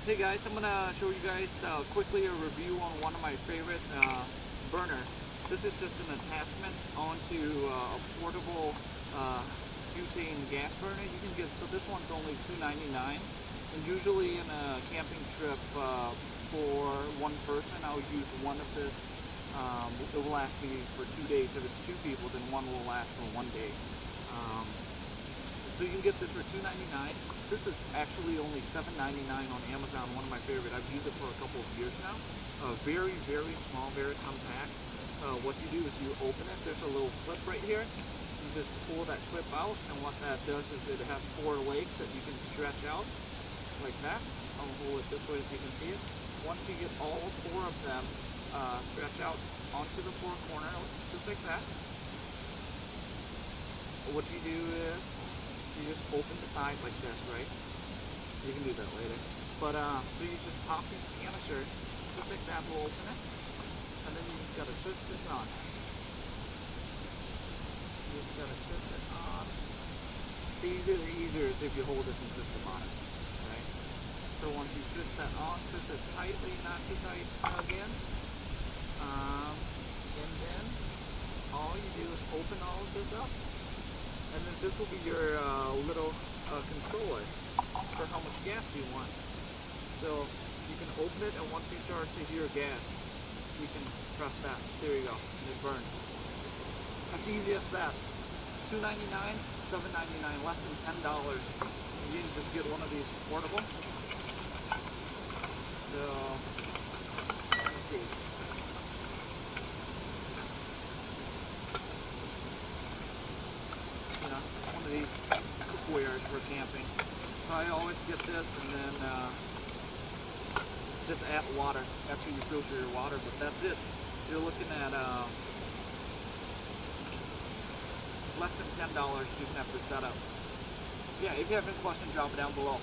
Hey guys, I'm gonna show you guys quickly a review on one of my favorite burner. This is just an attachment onto a portable butane gas burner. You can get, so this one's only $2.99, and usually in a camping trip for one person, I'll use one of this. It will last me for 2 days. If it's two people, then one will last for 1 day. So you can get this for $2.99. This is actually only $7.99 on Amazon, one of my favorite. I've used it for a couple of years now. Very, very small, very compact. What you do is you open it. There's a little clip right here. You just pull that clip out, and what that does is it has 4 legs that you can stretch out like that. I'll hold it this way so you can see it. Once you get all 4 of them stretch out onto the 4 corner, just like that, what you do is you just open the side like this, right? You can do that later. But, so you just pop these canister, just like that, will open it. And then you just gotta twist this on. You just gotta twist it on. The easier is if you hold this and twist the bottom, right? So once you twist that on, twist it tightly, not too tight again. And then all you do is open all of this up. And then this will be your little controller for how much gas you want. So you can open it, and once you start to hear gas, you can press that. There you go, and it burns. As easy as that. $2.99, $7.99, less than $10. You can just get one of these portable. So let's see. One of these cookwares for camping. So I always get this, and then just add water after you filter your water, but that's it. You're looking at less than $10 you can have this set up. Yeah, if you have any questions, drop it down below.